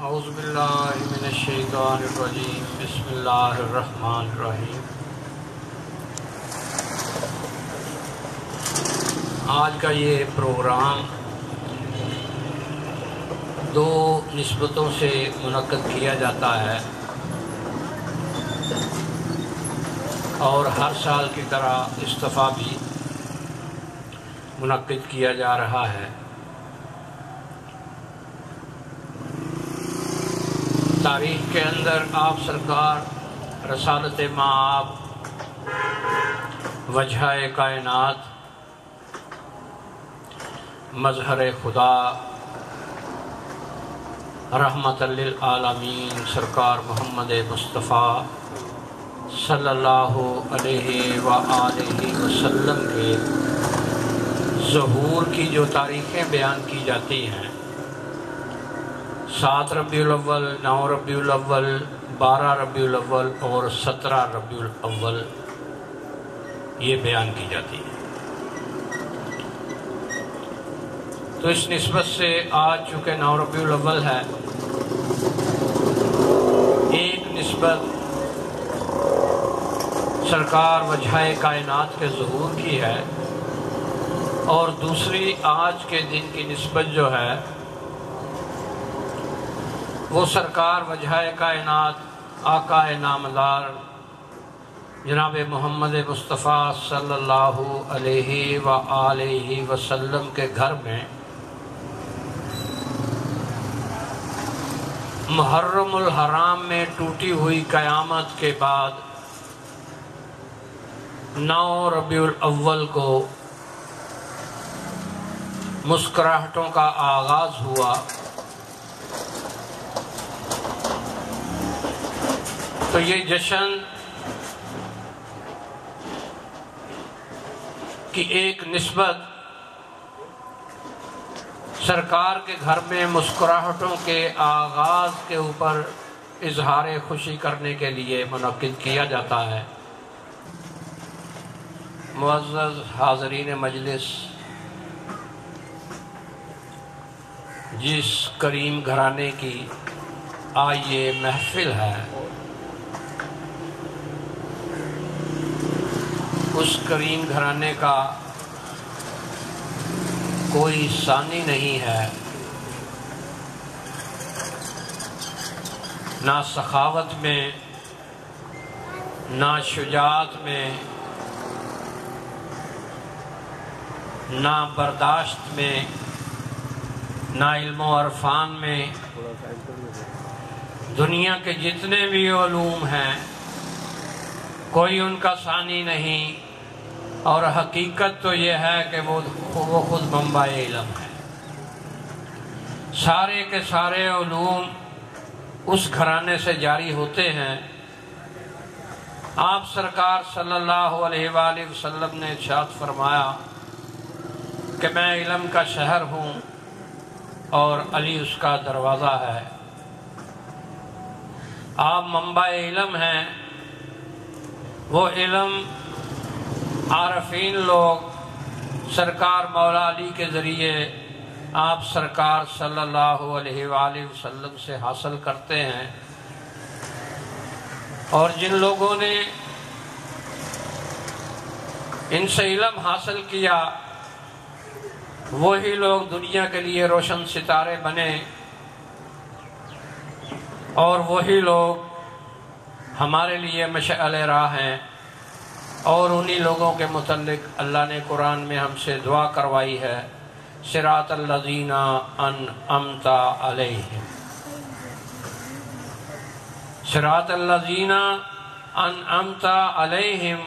اعوذ باللہ من الشیطان الرجیم بسم اللہ الرحمن الرحیم۔ آج کا یہ پروگرام دو نسبتوں سے منعقد کیا جاتا ہے اور ہر سال کی طرح اس دفعہ بھی منعقد کیا جا رہا ہے۔ تاریخ کے اندر آپ سرکار رسالت مآب، وجہ کائنات، مظہر خدا، رحمت للعالمین سرکار محمد مصطفیٰ صلی اللہ علیہ وآلہ وسلم کے ظہور کی جو تاریخیں بیان کی جاتی ہیں، 7 ربیع الاول، 9 ربیع الاول، 12 ربیع الاول اور 17 ربیع الاول یہ بیان کی جاتی ہے۔ تو اس نسبت سے آج چونکہ 9 ربیع الاول ہے، ایک نسبت سرکار وجہ کائنات کے ظہور کی ہے اور دوسری آج کے دن کی نسبت جو ہے وہ سرکار وجہ کائنات آقا نامدار جناب محمد مصطفیٰ صلی اللہ علیہ وآلہ وسلم کے گھر میں محرم الحرام میں ٹوٹی ہوئی قیامت کے بعد 9 ربیع الاول کو مسکراہٹوں کا آغاز ہوا۔ تو یہ جشن کی ایک نسبت سرکار کے گھر میں مسکراہٹوں کے آغاز کے اوپر اظہار خوشی کرنے کے لیے منعقد کیا جاتا ہے۔ معزز حاضرین مجلس، جس کریم گھرانے کی آج یہ محفل ہے، اس کریم گھرانے کا کوئی ثانی نہیں ہے، نہ سخاوت میں، نہ شجاعت میں، نہ برداشت میں، نہ علم و عرفان میں۔ دنیا کے جتنے بھی علوم ہیں کوئی ان کا ثانی نہیں، اور حقیقت تو یہ ہے کہ وہ خود منبع علم ہے۔ سارے کے سارے علوم اس گھرانے سے جاری ہوتے ہیں۔ آپ سرکار صلی اللہ علیہ وآلہ وسلم نے ارشاد فرمایا کہ میں علم کا شہر ہوں اور علی اس کا دروازہ ہے۔ آپ منبع علم ہیں۔ وہ علم عارفین لوگ سرکار مولا علی کے ذریعے آپ سرکار صلی اللہ علیہ وآلہ وسلم سے حاصل کرتے ہیں، اور جن لوگوں نے ان سے علم حاصل کیا وہی لوگ دنیا کے لیے روشن ستارے بنے، اور وہی لوگ ہمارے لیے مشعل راہ ہیں۔ اور انہی لوگوں کے متعلق اللہ نے قرآن میں ہم سے دعا کروائی ہے، صراط الذین انعمت علیہم، صراط الذین انعمت علیہم،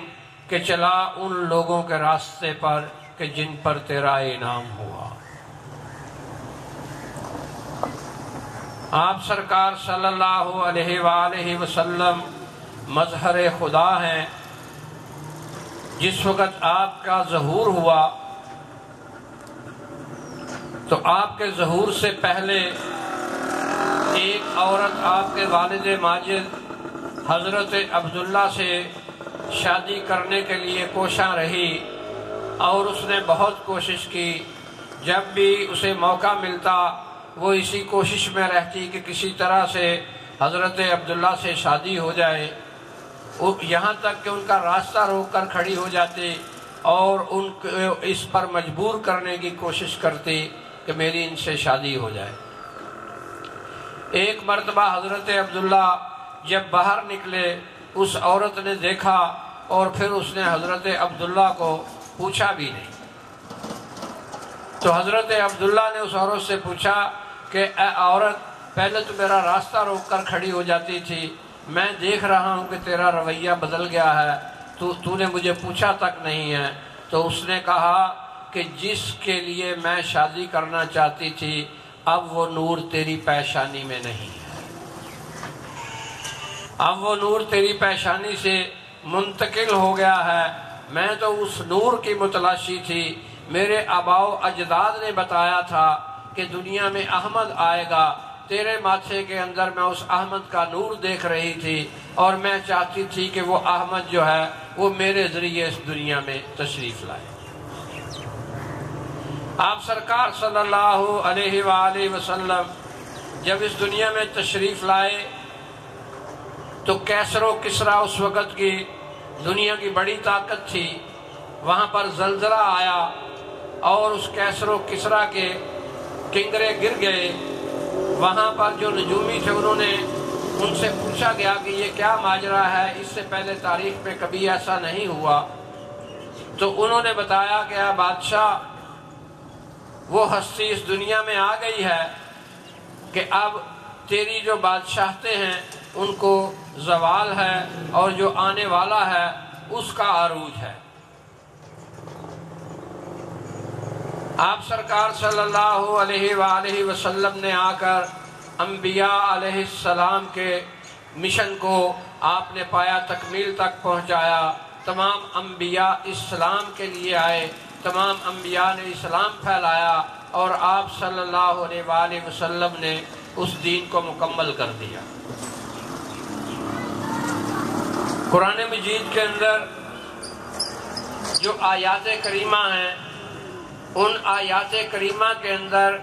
کہ چلا ان لوگوں کے راستے پر کہ جن پر تیرا انعام ہوا۔ آپ سرکار صلی اللہ علیہ وآلہ وسلم مظہر خدا ہیں۔ جس وقت آپ کا ظہور ہوا تو آپ کے ظہور سے پہلے ایک عورت آپ کے والد ماجد حضرت عبداللہ سے شادی کرنے کے لیے کوشاں رہی، اور اس نے بہت کوشش کی، جب بھی اسے موقع ملتا وہ اسی کوشش میں رہتی کہ کسی طرح سے حضرت عبداللہ سے شادی ہو جائے، یہاں تک کہ ان کا راستہ روک کر کھڑی ہو جاتی اور ان کو اس پر مجبور کرنے کی کوشش کرتی کہ میری ان سے شادی ہو جائے۔ ایک مرتبہ حضرت عبداللہ جب باہر نکلے، اس عورت نے دیکھا اور پھر اس نے حضرت عبداللہ کو پوچھا بھی نہیں۔ تو حضرت عبداللہ نے اس عورت سے پوچھا کہ اے عورت، پہلے تو میرا راستہ روک کر کھڑی ہو جاتی تھی، میں دیکھ رہا ہوں کہ تیرا رویہ بدل گیا ہے، تو نے مجھے پوچھا تک نہیں ہے۔ تو اس نے کہا کہ جس کے لیے میں شادی کرنا چاہتی تھی اب وہ نور تیری پیشانی میں نہیں ہے، اب وہ نور تیری پیشانی سے منتقل ہو گیا ہے۔ میں تو اس نور کی متلاشی تھی، میرے آباء و اجداد نے بتایا تھا کہ دنیا میں احمد آئے گا، تیرے ماتھے کے اندر میں اس احمد کا نور دیکھ رہی تھی اور میں چاہتی تھی کہ وہ احمد جو ہے وہ میرے ذریعے اس دنیا میں تشریف لائے۔ آپ سرکار صلی اللہ علیہ وآلہ وسلم جب اس دنیا میں تشریف لائے تو کیسر و کسریٰ اس وقت کی دنیا کی بڑی طاقت تھی، وہاں پر زلزلہ آیا اور اس کیسر و کسریٰ کے کنگرے گر گئے۔ وہاں پر جو نجومی تھے انہوں نے ان سے پوچھا گیا کہ یہ کیا ماجرا ہے، اس سے پہلے تاریخ میں کبھی ایسا نہیں ہوا۔ تو انہوں نے بتایا کہ اے بادشاہ، وہ ہستی اس دنیا میں آ گئی ہے کہ اب تیری جو بادشاہتیں ہیں ان کو زوال ہے اور جو آنے والا ہے اس کا عروج ہے۔ آپ سرکار صلی اللہ علیہ وآلہ وسلم نے آ کر انبیاء علیہ السلام کے مشن کو آپ نے پایا تکمیل تک پہنچایا۔ تمام انبیاء اسلام کے لیے آئے، تمام انبیاء نے اسلام پھیلایا اور آپ صلی اللہ علیہ وآلہ وسلم نے اس دین کو مکمل کر دیا۔ قرآن مجید کے اندر جو آیات کریمہ ہیں، ان آیات کریمہ کے اندر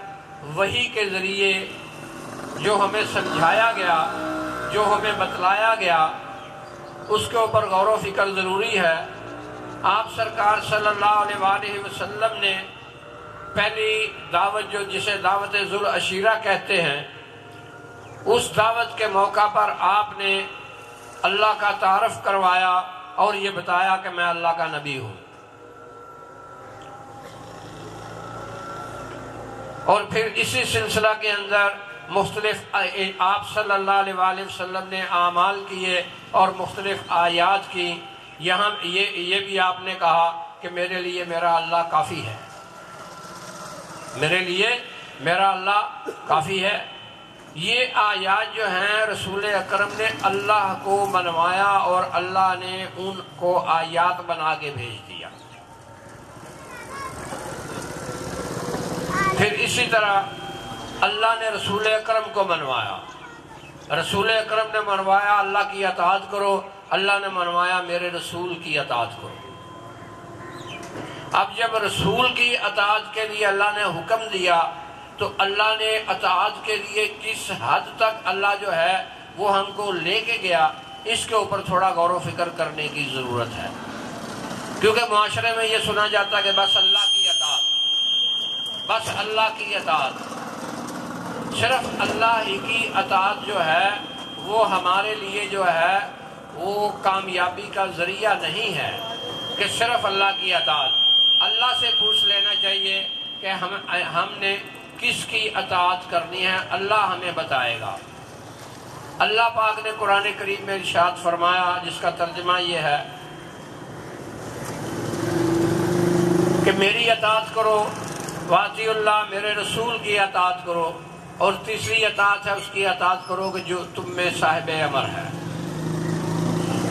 وحی کے ذریعے جو ہمیں سمجھایا گیا، جو ہمیں بتلایا گیا، اس کے اوپر غور و فکر ضروری ہے۔ آپ سرکار صلی اللہ علیہ وآلہ وسلم نے پہلی دعوت جسے دعوت ذوالعشیرہ کہتے ہیں، اس دعوت کے موقع پر آپ نے اللہ کا تعارف کروایا اور یہ بتایا کہ میں اللہ کا نبی ہوں۔ اور پھر اسی سلسلہ کے اندر مختلف آپ صلی اللہ علیہ وآلہ وسلم نے اعمال کیے اور مختلف آیات کی۔ یہاں یہ بھی آپ نے کہا کہ میرے لیے میرا اللہ کافی ہے، میرے لیے میرا اللہ کافی ہے۔ یہ آیات جو ہیں رسول اکرم نے اللہ کو منوایا اور اللہ نے ان کو آیات بنا کے بھیج دیا۔ پھر اسی طرح اللہ نے رسول اکرم کو منوایا، رسول اکرم نے منوایا اللہ کی اطاعت کرو، اللہ نے منوایا میرے رسول کی اطاعت کرو۔ اب جب رسول کی اطاعت کے لیے اللہ نے حکم دیا تو اللہ نے اطاعت کے لیے کس حد تک اللہ جو ہے وہ ہم کو لے کے گیا، اس کے اوپر تھوڑا غور و فکر کرنے کی ضرورت ہے۔ کیونکہ معاشرے میں یہ سنا جاتا ہے کہ بس اللہ کی اطاعت، بس اللہ کی اطاعت، صرف اللہ ہی کی اطاعت جو ہے وہ ہمارے لیے جو ہے وہ کامیابی کا ذریعہ نہیں ہے کہ صرف اللہ کی اطاعت۔ اللہ سے پوچھ لینا چاہیے کہ ہم نے کس کی اطاعت کرنی ہے، اللہ ہمیں بتائے گا۔ اللہ پاک نے قرآن کریم میں ارشاد فرمایا، جس کا ترجمہ یہ ہے کہ میری اطاعت کرو، واطیع اللہ، میرے رسول کی اطاعت کرو، اور تیسری اطاعت ہے اس کی اطاعت کرو کہ جو تم میں صاحب امر ہے۔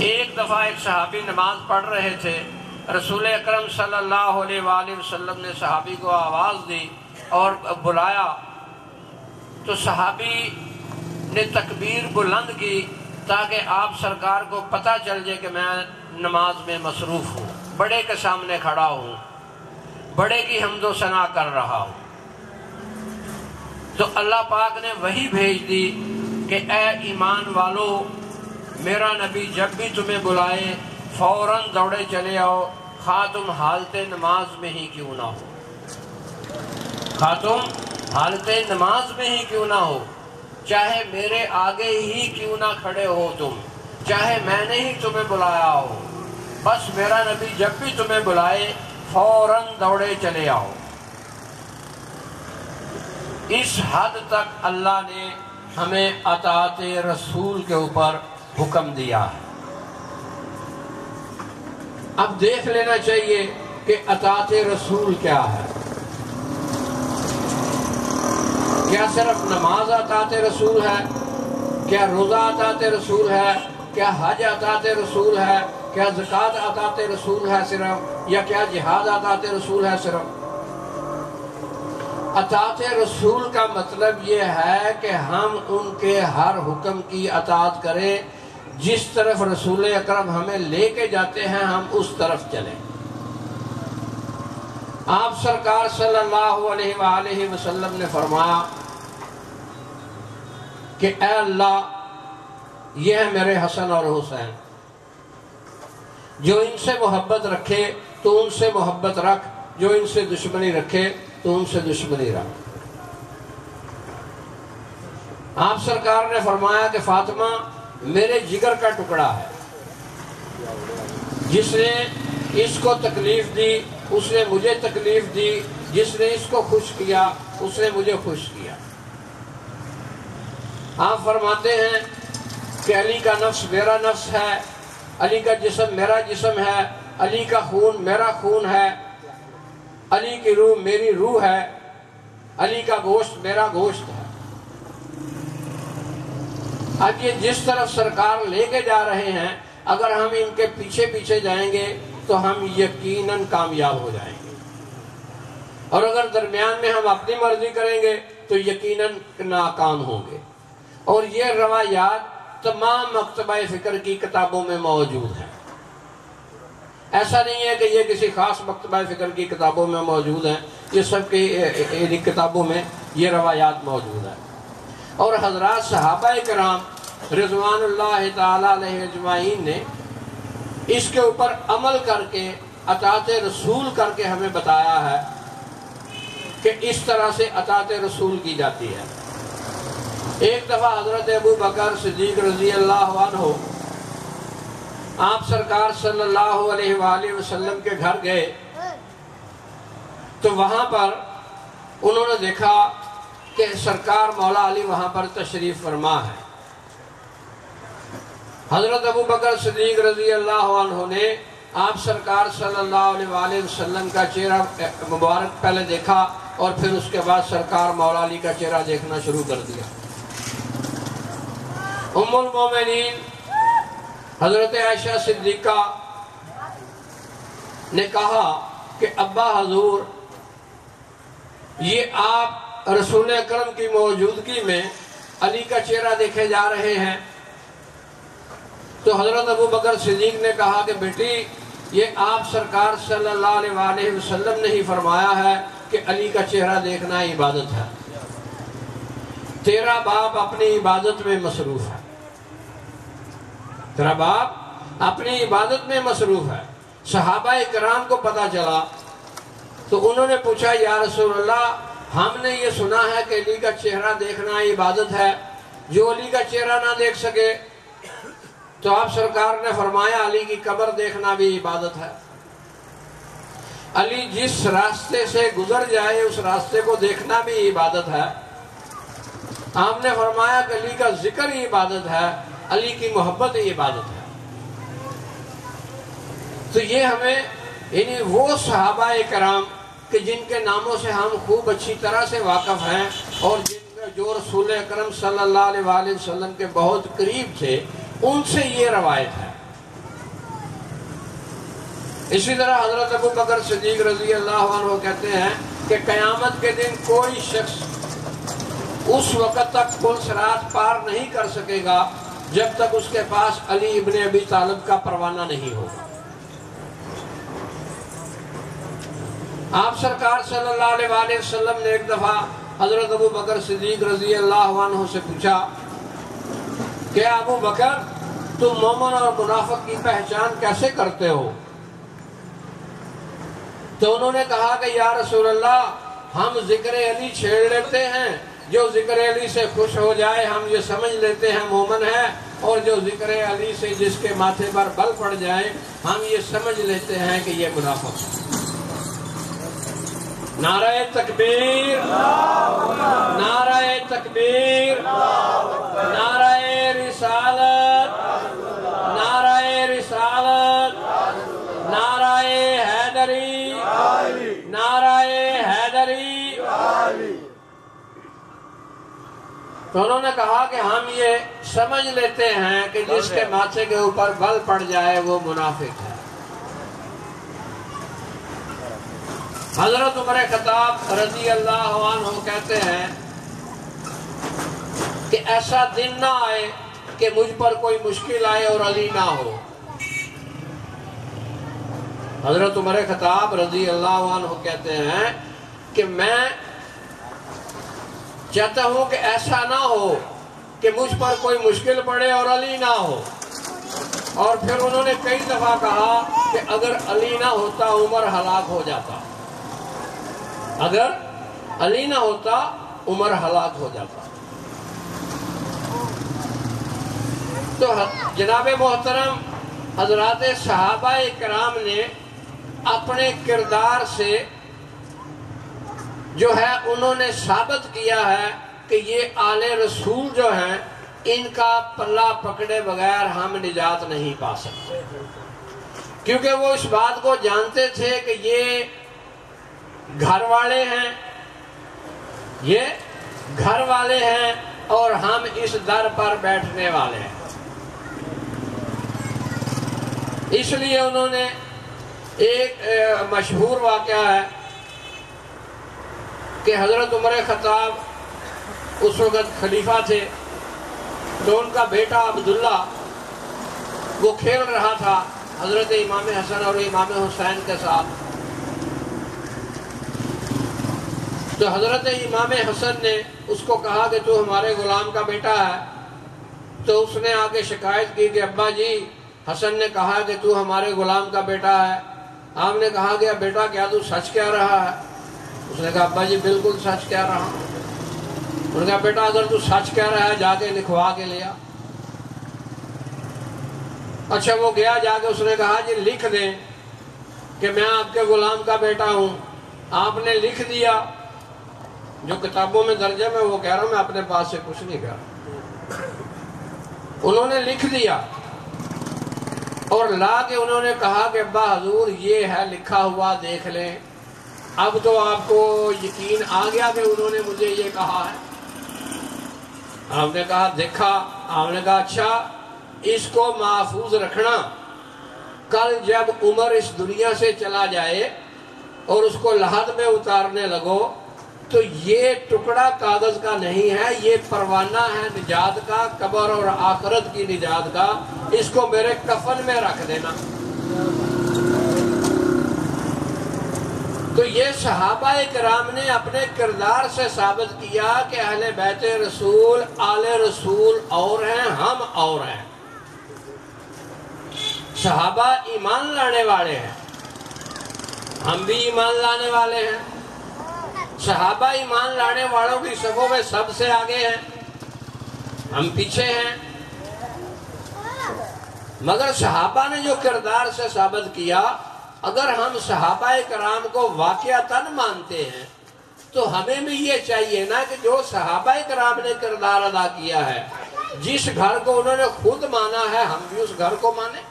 ایک دفعہ ایک صحابی نماز پڑھ رہے تھے، رسول اکرم صلی اللہ علیہ وآلہ وسلم نے صحابی کو آواز دی اور بلایا، تو صحابی نے تکبیر بلند کی تاکہ آپ سرکار کو پتہ چل جائے کہ میں نماز میں مصروف ہوں، بڑے کے سامنے کھڑا ہوں، بڑے کی حمد و ثنا کر رہا ہوں۔ تو اللہ پاک نے وحی بھیج دی کہ اے ایمان والو، میرا نبی جب بھی تمہیں بلائے فوراً دوڑے چلے آؤ، خواہ تم حالت نماز میں ہی کیوں نہ ہو، خواہ تم حالت نماز میں ہی کیوں نہ ہو، چاہے میرے آگے ہی کیوں نہ کھڑے ہو تم، چاہے میں نے ہی تمہیں بلایا ہو، بس میرا نبی جب بھی تمہیں بلائے فوراً دوڑے چلے آؤ۔ اس حد تک اللہ نے ہمیں اطاعت رسول کے اوپر حکم دیا ہے۔ اب دیکھ لینا چاہیے کہ اطاعت رسول کیا ہے۔ کیا صرف نماز اطاعت رسول ہے؟ کیا روزہ اطاعت رسول ہے؟ کیا حج اطاعت رسول ہے؟ کیا زکوٰۃ اطاعت رسول ہے صرف؟ یا کیا جہاد اطاعت رسول ہے صرف؟ اطاعت رسول کا مطلب یہ ہے کہ ہم ان کے ہر حکم کی اطاعت کریں، جس طرف رسول اکرم ہمیں لے کے جاتے ہیں ہم اس طرف چلیں۔ آپ سرکار صلی اللہ علیہ وآلہ وسلم نے فرمایا کہ اے اللہ، یہ ہے میرے حسن اور حسین، جو ان سے محبت رکھے تو ان سے محبت رکھ، جو ان سے دشمنی رکھے تو ان سے دشمنی رکھ۔ آپ سرکار نے فرمایا کہ فاطمہ میرے جگر کا ٹکڑا ہے، جس نے اس کو تکلیف دی اس نے مجھے تکلیف دی، جس نے اس کو خوش کیا اس نے مجھے خوش کیا۔ آپ فرماتے ہیں کہ علی کا نفس میرا نفس ہے، علی کا جسم میرا جسم ہے، علی کا خون میرا خون ہے، علی کی روح میری روح ہے، علی کا گوشت میرا گوشت ہے۔ اب یہ جس طرف سرکار لے کے جا رہے ہیں، اگر ہم ان کے پیچھے پیچھے جائیں گے تو ہم یقیناً کامیاب ہو جائیں گے، اور اگر درمیان میں ہم اپنی مرضی کریں گے تو یقیناً ناکام ہوں گے۔ اور یہ روایات تمام مکتبہ فکر کی کتابوں میں موجود ہیں۔ ایسا نہیں ہے کہ یہ کسی خاص مکتبہ فکر کی کتابوں میں موجود ہیں، یہ سب کی کتابوں میں یہ روایات موجود ہیں۔ اور حضرات صحابہ کرام رضوان اللہ تعالی علیہ اجمعین نے اس کے اوپر عمل کر کے اطاعت رسول کر کے ہمیں بتایا ہے کہ اس طرح سے اطاعت رسول کی جاتی ہے۔ ایک دفعہ حضرت ابو بکر صدیق رضی اللہ عنہ آپ سرکار صلی اللہ علیہ وآلہ وسلم کے گھر گئے تو وہاں پر انہوں نے دیکھا کہ سرکار مولا علی وہاں پر تشریف فرما ہے۔ حضرت ابو بکر صدیق رضی اللہ عنہ نے آپ سرکار صلی اللہ علیہ وآلہ وسلم کا چہرہ مبارک پہلے دیکھا اور پھر اس کے بعد سرکار مولا علی کا چہرہ دیکھنا شروع کر دیا۔ ام المومنین حضرت عائشہ صدیقہ نے کہا کہ ابا حضور، یہ آپ رسول اکرم کی موجودگی میں علی کا چہرہ دیکھے جا رہے ہیں؟ تو حضرت ابو بکر صدیق نے کہا کہ بیٹی، یہ آپ سرکار صلی اللہ علیہ وآلہ وسلم نے ہی فرمایا ہے کہ علی کا چہرہ دیکھنا عبادت ہے، تیرا باپ اپنی عبادت میں مصروف ہے، تیرا باپ اپنی عبادت میں مصروف ہے۔ صحابہ کرام کو پتا چلا تو انہوں نے پوچھا یا رسول اللہ، ہم نے یہ سنا ہے کہ علی کا چہرہ دیکھنا عبادت ہے، جو علی کا چہرہ نہ دیکھ سکے تو آپ سرکار نے فرمایا علی کی قبر دیکھنا بھی عبادت ہے۔ علی جس راستے سے گزر جائے اس راستے کو دیکھنا بھی عبادت ہے۔ آپ نے فرمایا کہ علی کا ذکر ہی عبادت ہے، علی کی محبت ہی عبادت ہے۔ تو یہ ہمیں یعنی وہ صحابہ کرام کہ جن کے ناموں سے ہم خوب اچھی طرح سے واقف ہیں اور جو رسول اکرم صلی اللہ علیہ وآلہ وسلم کے بہت قریب تھے، ان سے یہ روایت ہے۔ اسی طرح حضرت ابو بکر صدیق رضی اللہ عنہ کہتے ہیں کہ قیامت کے دن کوئی شخص اس وقت تک پل صراط پار نہیں کر سکے گا جب تک اس کے پاس علی ابن ابی طالب کا پروانہ نہیں ہوگا۔ آپ سرکار صلی اللہ علیہ وآلہ وسلم نے ایک دفعہ حضرت ابو بکر صدیق رضی اللہ عنہ سے پوچھا کہ ابو بکر تم مومن اور منافق کی پہچان کیسے کرتے ہو؟ تو انہوں نے کہا کہ یا رسول اللہ ہم ذکر علی چھیڑ لیتے ہیں، جو ذکر علی سے خوش ہو جائے ہم یہ سمجھ لیتے ہیں مومن ہے، اور جو ذکر علی سے جس کے ماتھے پر بل پڑ جائے ہم یہ سمجھ لیتے ہیں کہ یہ منافق ہے۔ نعرہ تکبیر، نعرہ تکبیر، نعرہ رسالت، نعرہ رسالت، نعرہ حیدری، نعرہ حیدری۔ تو انہوں نے کہا کہ ہم یہ سمجھ لیتے ہیں کہ جس کے ماتھے کے اوپر بل پڑ جائے وہ منافق ہے۔ حضرت عمر خطاب رضی اللہ عنہ کہتے ہیں کہ ایسا دن نہ آئے کہ مجھ پر کوئی مشکل آئے اور علی نہ ہو۔ حضرت عمر خطاب رضی اللہ عنہ کہتے ہیں کہ میں چاہتا ہوں کہ ایسا نہ ہو کہ مجھ پر کوئی مشکل پڑے اور علی نہ ہو۔ اور پھر انہوں نے کئی دفعہ کہا کہ اگر علی نہ ہوتا عمر ہلاک ہو جاتا، اگر علی نہ ہوتا عمر ہلاک ہو جاتا۔ تو جناب محترم حضرات صحابہ کرام نے اپنے کردار سے جو ہے انہوں نے ثابت کیا ہے کہ یہ آل رسول جو ہیں ان کا پلہ پکڑے بغیر ہم نجات نہیں پا سکتے، کیونکہ وہ اس بات کو جانتے تھے کہ یہ گھر والے ہیں، یہ گھر والے ہیں اور ہم اس در پر بیٹھنے والے ہیں۔ اس لیے انہوں نے ایک مشہور واقعہ ہے کہ حضرت عمر خطاب اس وقت خلیفہ تھے، تو ان کا بیٹا عبداللہ وہ کھیل رہا تھا حضرت امام حسن اور امام حسین کے ساتھ۔ تو حضرت امام حسن نے اس کو کہا کہ تو ہمارے غلام کا بیٹا ہے، تو اس نے آگے شکایت کی کہ ابا جی حسن نے کہا کہ تو ہمارے غلام کا بیٹا ہے۔ آپ نے کہا کہ بیٹا کیا تو سچ کہہ رہا ہے؟ اس نے کہا ابا جی بالکل سچ کہہ رہا ہوں۔ انہوں نے کہا بیٹا اگر تو سچ کہہ رہا ہے جا کے لکھوا کے لیا۔ اچھا وہ گیا، جا کے اس نے کہا جی لکھ دیں کہ میں آپ کے غلام کا بیٹا ہوں۔ آپ نے لکھ دیا، جو کتابوں میں درج ہے میں وہ کہہ رہا ہوں، میں اپنے پاس سے کچھ نہیں کہہ رہا۔ انہوں نے لکھ دیا اور لا کے انہوں نے کہا کہ ابا حضور یہ ہے لکھا ہوا، دیکھ لیں۔ اب تو آپ کو یقین آ گیا کہ انہوں نے مجھے یہ کہا ہے۔ آپ نے کہا دیکھا، آپ نے کہا اچھا اس کو محفوظ رکھنا، کل جب عمر اس دنیا سے چلا جائے اور اس کو لحد میں اتارنے لگو تو یہ ٹکڑا کاغذ کا نہیں ہے، یہ پروانہ ہے نجات کا، قبر اور آخرت کی نجات کا، اس کو میرے کفن میں رکھ دینا۔ تو یہ صحابہ کرام نے اپنے کردار سے ثابت کیا کہ اہل بیت رسول آل رسول اور ہیں، ہم اور ہیں۔ صحابہ ایمان لانے والے ہیں، ہم بھی ایمان لانے والے ہیں۔ صحابہ ایمان لانے والوں کی صفوں میں سب سے آگے ہیں، ہم پیچھے ہیں۔ مگر صحابہ نے جو کردار سے ثابت کیا، اگر ہم صحابہ کرام کو واقعتاً مانتے ہیں تو ہمیں بھی یہ چاہیے نا کہ جو صحابہ کرام نے کردار ادا کیا ہے، جس گھر کو انہوں نے خود مانا ہے ہم بھی اس گھر کو مانیں۔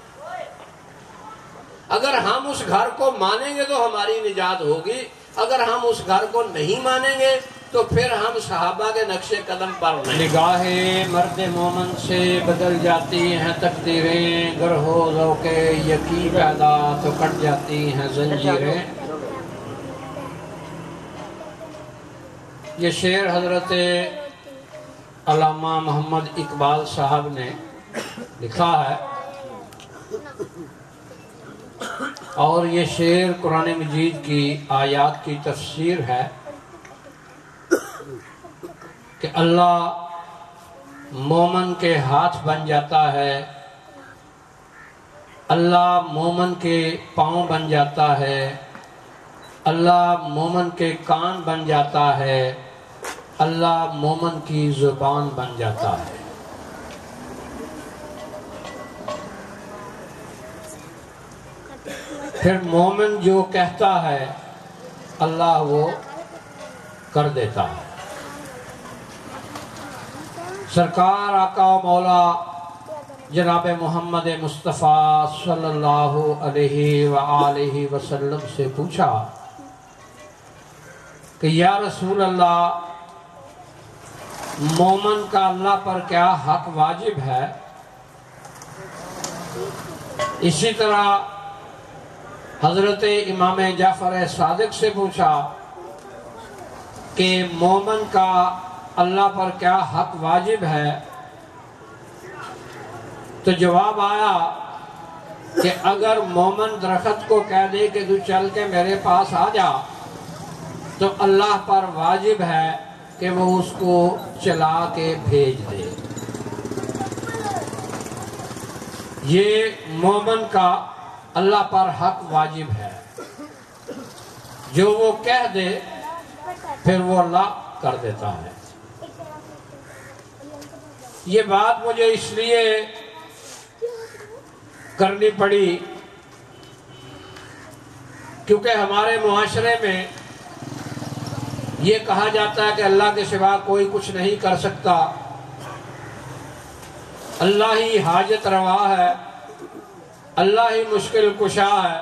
اگر ہم اس گھر کو مانیں گے تو ہماری نجات ہوگی، اگر ہم اس گھر کو نہیں مانیں گے تو پھر ہم صحابہ کے نقش قدم پر نہیں۔ نگاہ مرد مومن سے بدل جاتی ہیں تقدیریں، گر ہو ذوق یقین پیدا تو کٹ جاتی ہیں زنجیریں۔ یہ شعر حضرت علامہ محمد اقبال صاحب نے لکھا ہے، اور یہ شعر قرآن مجید کی آیات کی تفسیر ہے۔ کہ اللہ مومن کے ہاتھ بن جاتا ہے، اللہ مومن کے پاؤں بن جاتا ہے، اللہ مومن کے کان بن جاتا ہے، اللہ مومن کی زبان بن جاتا ہے۔ پھر مومن جو کہتا ہے اللہ وہ کر دیتا ہے۔ سرکار آقا و مولا جناب محمد مصطفیٰ صلی اللہ علیہ وآلہ وسلم سے پوچھا کہ یا رسول اللہ، مومن کا اللہ پر کیا حق واجب ہے؟ اسی طرح حضرت امام جعفر صادق سے پوچھا کہ مومن کا اللہ پر کیا حق واجب ہے؟ تو جواب آیا کہ اگر مومن درخت کو کہہ دے کہ تو چل کے میرے پاس آ جا، تو اللہ پر واجب ہے کہ وہ اس کو چلا کے بھیج دے۔ یہ مومن کا اللہ پر حق واجب ہے، جو وہ کہہ دے پھر وہ اللہ کر دیتا ہے۔ یہ بات مجھے اس لیے کرنی پڑی کیونکہ ہمارے معاشرے میں یہ کہا جاتا ہے کہ اللہ کے سوا کوئی کچھ نہیں کر سکتا، اللہ ہی حاجت روا ہے، اللہ ہی مشکل کشا ہے۔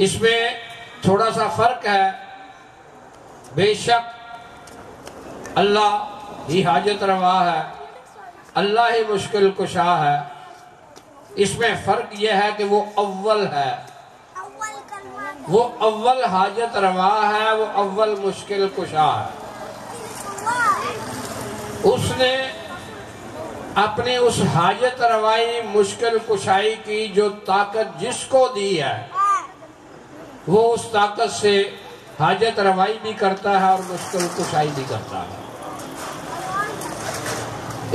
اس میں تھوڑا سا فرق ہے، بے شک اللہ ہی حاجت روا ہے، اللہ ہی مشکل کشا ہے۔ اس میں فرق یہ ہے کہ وہ اول ہے، وہ اول حاجت روا ہے، وہ اول مشکل کشا ہے۔ اس نے اپنی اس حاجت روائی مشکل کشائی کی جو طاقت جس کو دی ہے، وہ اس طاقت سے حاجت روائی بھی کرتا ہے اور مشکل کشائی بھی کرتا ہے۔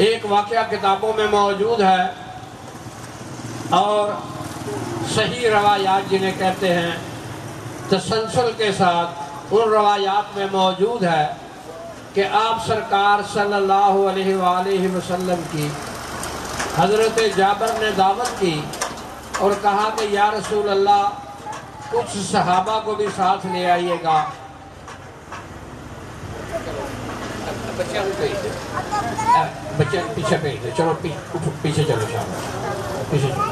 ایک واقعہ کتابوں میں موجود ہے اور صحیح روایات جنہیں کہتے ہیں تسلسل کے ساتھ ان روایات میں موجود ہے کہ آپ سرکار صلی اللہ علیہ وآلہ وسلم کی حضرت جابر نے دعوت کی اور کہا کہ یا رسول اللہ کچھ صحابہ کو بھی ساتھ لے آئیے گا۔ بچے پیچھے بھیج دے، چلو پیچھے چلو، شاہ پیچھے چلو۔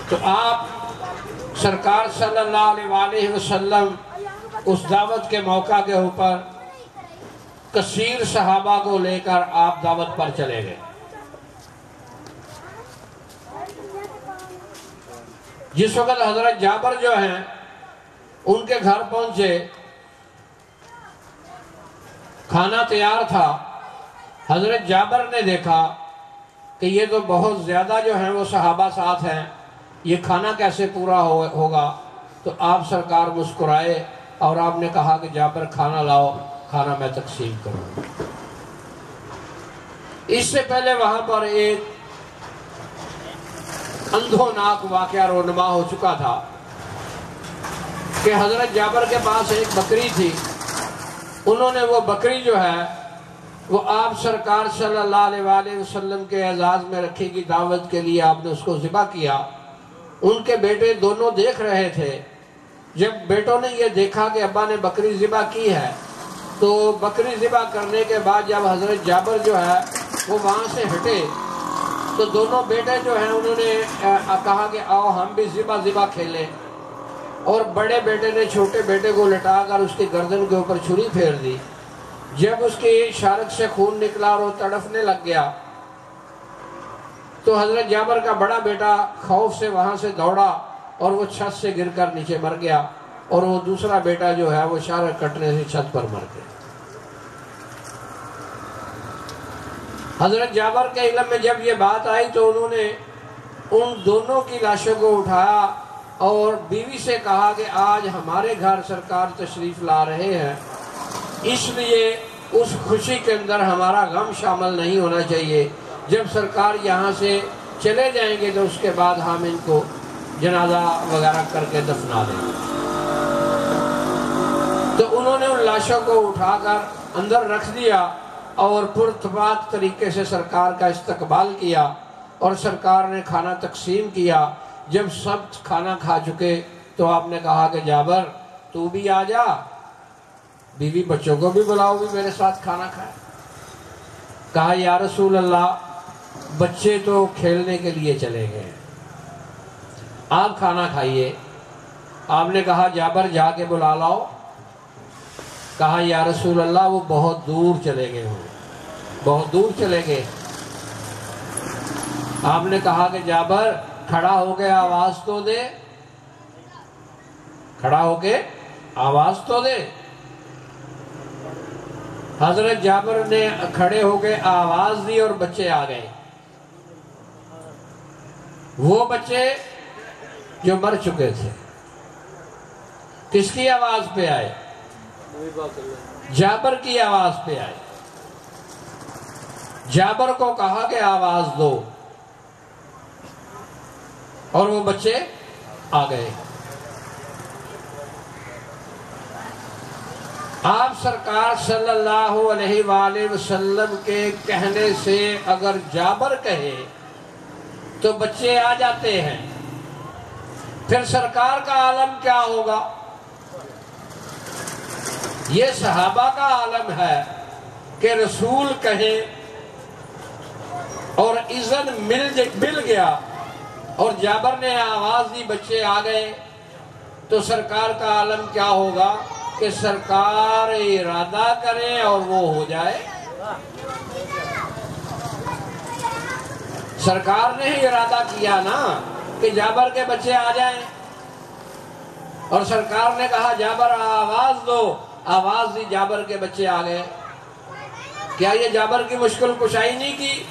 تو آپ سرکار صلی اللہ علیہ وآلہ وسلم اس دعوت کے موقع کے اوپر کثیر صحابہ کو لے کر آپ دعوت پر چلے گئے۔ جس وقت حضرت جابر جو ہیں ان کے گھر پہنچے، کھانا تیار تھا، حضرت جابر نے دیکھا کہ یہ تو بہت زیادہ جو ہیں وہ صحابہ ساتھ ہیں، یہ کھانا کیسے پورا ہوگا؟ تو آپ سرکار مسکرائے اور آپ نے کہا کہ جابر کھانا لاؤ، کھانا میں تقسیم کروں۔ اس سے پہلے وہاں پر ایک اندھوناک واقعہ رونما ہو چکا تھا کہ حضرت جابر کے پاس ایک بکری تھی، انہوں نے وہ بکری جو ہے وہ آپ سرکار صلی اللہ علیہ وآلہ وسلم کے اعزاز میں رکھے کی دعوت کے لیے آپ نے اس کو ذبح کیا۔ ان کے بیٹے دونوں دیکھ رہے تھے۔ جب بیٹوں نے یہ دیکھا کہ ابا نے بکری ذبح کی ہے تو بکری ذبح کرنے کے بعد جب حضرت جابر جو ہے وہ وہاں سے ہٹے تو دونوں بیٹے جو ہیں انہوں نے کہا کہ آؤ ہم بھی ذبح کھیلیں، اور بڑے بیٹے نے چھوٹے بیٹے کو لٹا کر اس کی گردن کے اوپر چھری پھیر دی۔ جب اس کی شارک سے خون نکلا اور وہ تڑپنے لگ گیا تو حضرت جابر کا بڑا بیٹا خوف سے وہاں سے دوڑا اور وہ چھت سے گر کر نیچے مر گیا، اور وہ دوسرا بیٹا جو ہے وہ شارک کٹنے سے چھت پر مر گیا۔ حضرت جابر کے علم میں جب یہ بات آئی تو انہوں نے ان دونوں کی لاشوں کو اٹھایا اور بیوی سے کہا کہ آج ہمارے گھر سرکار تشریف لا رہے ہیں، اس لیے اس خوشی کے اندر ہمارا غم شامل نہیں ہونا چاہیے، جب سرکار یہاں سے چلے جائیں گے تو اس کے بعد ہم ان کو جنازہ وغیرہ کر کے دفنا دیں گے۔ تو انہوں نے ان لاشوں کو اٹھا کر اندر رکھ دیا اور پراتفاق طریقے سے سرکار کا استقبال کیا، اور سرکار نے کھانا تقسیم کیا۔ جب سب کھانا کھا چکے تو آپ نے کہا کہ جابر تو بھی آ جا، بیوی بچوں کو بھی بلاؤ، بھی میرے ساتھ کھانا کھائے۔ کہا یا رسول اللہ بچے تو کھیلنے کے لیے چلے گئے، آپ کھانا کھائیے۔ آپ نے کہا جابر جا کے بلا لاؤ۔ کہا یا رسول اللہ وہ بہت دور چلے گئے ہوں، بہت دور چلے گئے۔ آپ نے کہا کہ جابر کھڑا ہو کے آواز تو دے، کھڑا ہو کے آواز تو دے۔ حضرت جابر نے کھڑے ہو کے آواز دی اور بچے آ گئے، وہ بچے جو مر چکے تھے۔ کس کی آواز پہ آئے؟ جابر کی آواز پہ آئے۔ جابر کو کہا کہ آواز دو، اور وہ بچے آ گئے۔ آپ سرکار صلی اللہ علیہ وآلہ وسلم کے کہنے سے اگر جابر کہے تو بچے آ جاتے ہیں، پھر سرکار کا عالم کیا ہوگا؟ یہ صحابہ کا عالم ہے کہ رسول کہیں اور اذن مل گیا اور جابر نے آواز دی بچے آ گئے، تو سرکار کا عالم کیا ہوگا کہ سرکار ارادہ کرے اور وہ ہو جائے۔ سرکار نے ہی ارادہ کیا نا کہ جابر کے بچے آ جائیں، اور سرکار نے کہا جابر آواز دو، آواز دی، جابر کے بچے آ گئے۔ کیا یہ جابر کی مشکل کشائی نہیں کی؟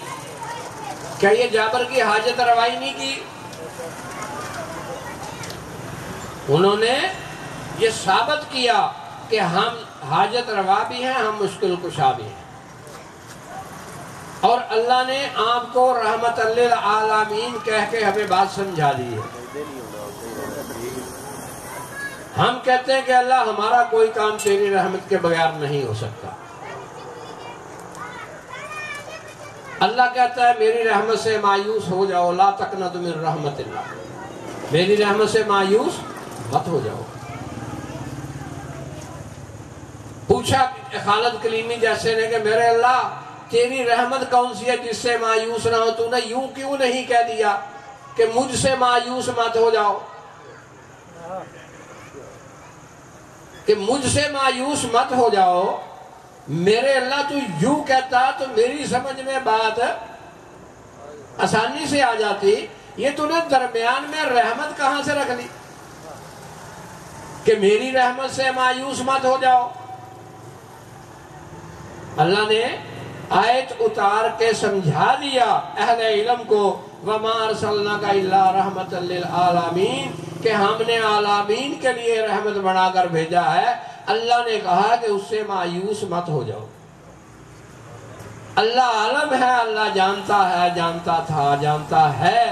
کیا یہ جابر کی حاجت روائی نہیں کی؟ انہوں نے یہ ثابت کیا کہ ہم حاجت روا بھی ہیں، ہم مشکل کشا بھی ہیں، اور اللہ نے آپ کو رحمت للعالمین کہہ کے ہمیں بات سمجھا دی ہے۔ ہم کہتے ہیں کہ اللہ ہمارا کوئی کام تیری رحمت کے بغیر نہیں ہو سکتا۔ اللہ کہتا ہے میری رحمت سے مایوس ہو جاؤ، لا تقنطوا من رحمت اللہ، میری رحمت سے مایوس مت ہو جاؤ۔ پوچھا خالد کلیمی جیسے نے کہ میرے اللہ تیری رحمت کون سی ہے جس سے مایوس نہ ہو؟ تو نے یوں کیوں نہیں کہہ دیا کہ مجھ سے مایوس مت ہو جاؤ، کہ مجھ سے مایوس مت ہو جاؤ؟ میرے اللہ تو یوں کہتا تو میری سمجھ میں بات آسانی سے آ جاتی، یہ تو نے درمیان میں رحمت کہاں سے رکھ لی کہ میری رحمت سے مایوس مت ہو جاؤ؟ اللہ نے آیت اتار کے سمجھا دیا اہل علم کو، وَمَا أَرْسَلْنَاكَ إِلَّا رَحْمَةً لِلْعَالَمِينَ، کہ ہم نے عالمین کے لیے رحمت بنا کر بھیجا ہے۔ اللہ نے کہا کہ اس سے مایوس مت ہو جاؤ۔ اللہ عالم ہے، اللہ جانتا ہے، جانتا تھا، جانتا ہے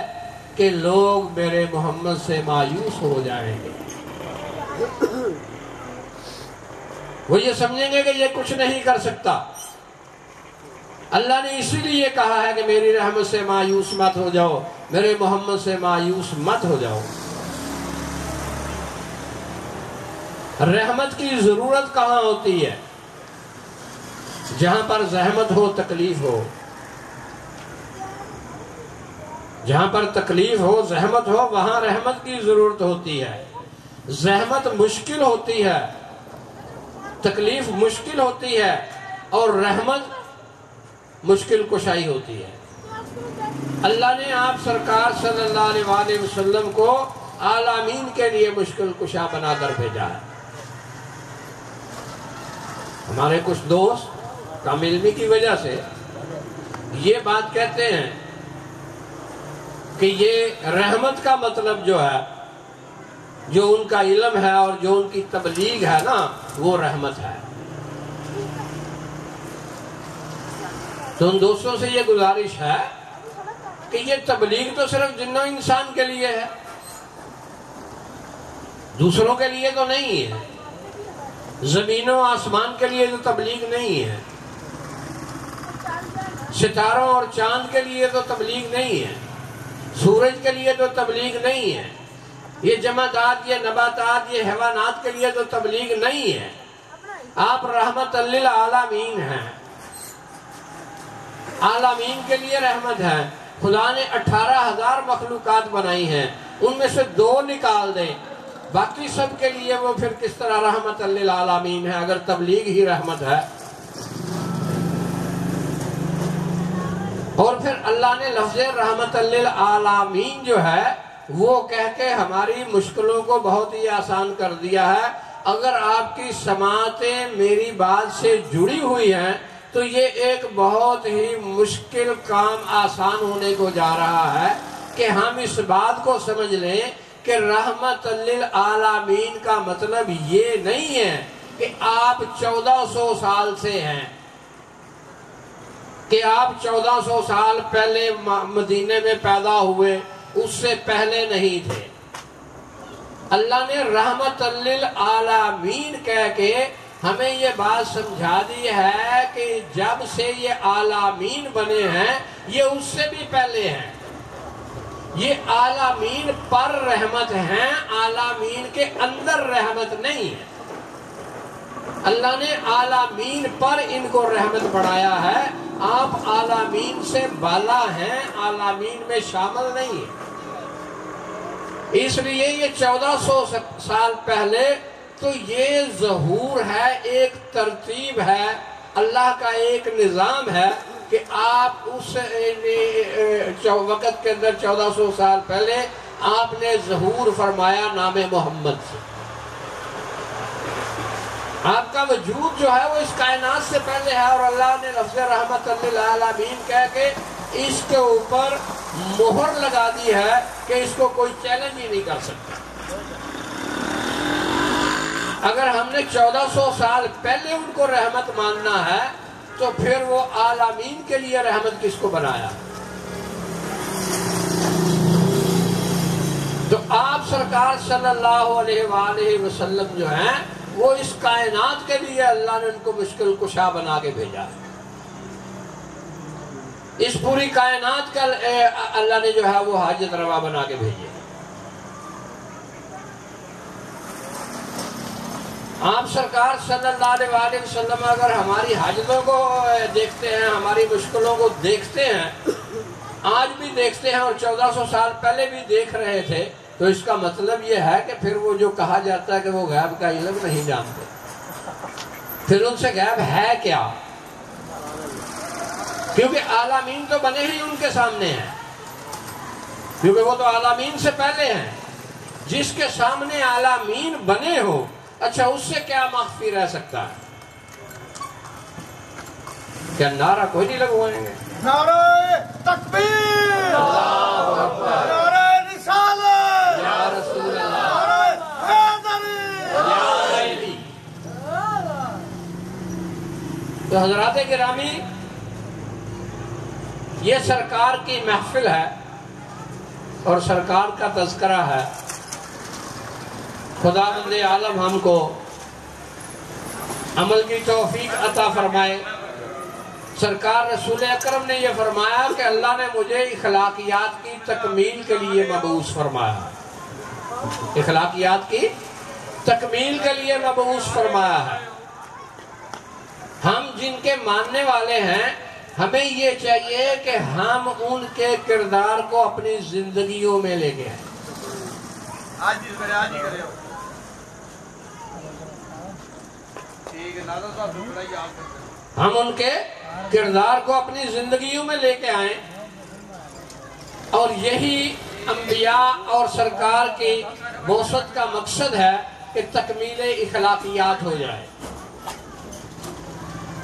کہ لوگ میرے محمد سے مایوس ہو جائیں گے، وہ یہ سمجھیں گے کہ یہ کچھ نہیں کر سکتا۔ اللہ نے اسی لیے کہا ہے کہ میری رحمت سے مایوس مت ہو جاؤ، میرے محمد سے مایوس مت ہو جاؤ۔ رحمت کی ضرورت کہاں ہوتی ہے؟ جہاں پر زحمت ہو، تکلیف ہو، جہاں پر تکلیف ہو، زحمت ہو، وہاں رحمت کی ضرورت ہوتی ہے۔ زحمت مشکل ہوتی ہے، تکلیف مشکل ہوتی ہے، اور رحمت مشکل کشائی ہوتی ہے۔ اللہ نے آپ سرکار صلی اللہ علیہ وآلہ وسلم کو عالمین کے لیے مشکل کشا بنا کر بھیجا ہے۔ ہمارے کچھ دوست کم علمی کی وجہ سے یہ بات کہتے ہیں کہ یہ رحمت کا مطلب جو ہے جو ان کا علم ہے اور جو ان کی تبلیغ ہے نا وہ رحمت ہے۔ تو ان دوستوں سے یہ گزارش ہے کہ یہ تبلیغ تو صرف جن و انسان کے لیے ہے، دوسروں کے لیے تو نہیں ہے۔ زمین و آسمان کے لیے تو تبلیغ نہیں ہے، ستاروں اور چاند کے لیے تو تبلیغ نہیں ہے، سورج کے لیے تو تبلیغ نہیں ہے، یہ جمادات، یہ نباتات، یہ حیوانات کے لیے تو تبلیغ نہیں ہے۔ آپ رحمت للعالمین ہیں، عالمین کے لیے رحمت ہے۔ خدا نے 18,000 مخلوقات بنائی ہیں، ان میں سے 2 نکال دیں، باقی سب کے لیے وہ پھر کس طرح رحمت للعالمین ہے اگر تبلیغ ہی رحمت ہے؟ اور پھر اللہ نے لفظ رحمت للعالمین جو ہے وہ کہہ کے ہماری مشکلوں کو بہت ہی آسان کر دیا ہے۔ اگر آپ کی سماعتیں میری بات سے جڑی ہوئی ہیں تو یہ ایک بہت ہی مشکل کام آسان ہونے کو جا رہا ہے کہ ہم اس بات کو سمجھ لیں کہ رحمت للعالمین کا مطلب یہ نہیں ہے کہ آپ 1400 سال سے ہیں، کہ آپ 1400 سال پہلے مدینے میں پیدا ہوئے، اس سے پہلے نہیں تھے۔ اللہ نے رحمت للعالمین کہہ کے ہمیں یہ بات سمجھا دی ہے کہ جب سے یہ عالمین بنے ہیں یہ اس سے بھی پہلے ہیں، یہ عالمین پر رحمت ہیں، عالمین کے اندر رحمت نہیں ہے۔ اللہ نے عالمین پر ان کو رحمت بڑھایا ہے، آپ عالمین سے بالا ہیں، عالمین میں شامل نہیں ہیں۔ اس لیے یہ 1400 سال پہلے تو یہ ظہور ہے، ایک ترتیب ہے، اللہ کا ایک نظام ہے کہ آپ اس وقت کے اندر 1400 سال پہلے آپ نے ظہور فرمایا نام محمد سے۔ آپ کا وجود جو ہے وہ اس کائنات سے پہلے ہے، اور اللہ نے لفظ رحمت للعالمین کہہ کے اس کے اوپر مہر لگا دی ہے کہ اس کو کوئی چیلنج ہی نہیں کر سکتا۔ اگر ہم نے 1400 سال پہلے ان کو رحمت ماننا ہے تو پھر وہ عالمین کے لیے رحمت کس کو بنایا؟ تو آپ سرکار صلی اللہ علیہ وآلہ وسلم جو ہیں وہ اس کائنات کے لیے اللہ نے ان کو مشکل کشا بنا کے بھیجا ہے۔ اس پوری کائنات کا اللہ نے جو ہے وہ حاجت روا بنا کے بھیجے۔ آپ سرکار صلی اللہ علیہ وآلہ وسلم اگر ہماری حاجتوں کو دیکھتے ہیں، ہماری مشکلوں کو دیکھتے ہیں، آج بھی دیکھتے ہیں اور 1400 سال پہلے بھی دیکھ رہے تھے، تو اس کا مطلب یہ ہے کہ پھر وہ جو کہا جاتا ہے کہ وہ غیب کا علم نہیں جانتے، پھر ان سے غیب ہے کیا؟ کیونکہ عالمین تو بنے ہی ان کے سامنے ہیں، کیونکہ وہ تو عالمین سے پہلے ہیں۔ جس کے سامنے عالمین بنے ہو، اچھا اس سے کیا مخفی رہ سکتا ہے؟ کیا نعرہ کوئی نہیں لگوائیں گے؟ نعرہ تکبیر، اللہ اکبر، نعرہ رسالت، یا رسول اللہ، نعرہ حیدری، یا علی۔ تو حضرات گرامی، یہ سرکار کی محفل ہے اور سرکار کا تذکرہ ہے۔ خداوند عالم ہم کو عمل کی توفیق عطا فرمائے۔ سرکار رسول اکرم نے یہ فرمایا کہ اللہ نے مجھے اخلاقیات کی تکمیل کے لیے مبعوث فرمایا، اخلاقیات کی تکمیل کے لیے مبعوث فرمایا ہے۔ ہم جن کے ماننے والے ہیں، ہمیں یہ چاہیے کہ ہم ان کے کردار کو اپنی زندگیوں میں لے کے آئیں۔ آج ہی کرے ہو ٹھیک ہے، ناظر صاحب ٹکڑا ہی آپ کرتے ہیں۔ ہم ان کے کردار کو اپنی زندگیوں میں لے کے آئیں، اور یہی انبیاء اور سرکار کی بعثت کا مقصد ہے کہ تکمیل اخلاقیات ہو جائے۔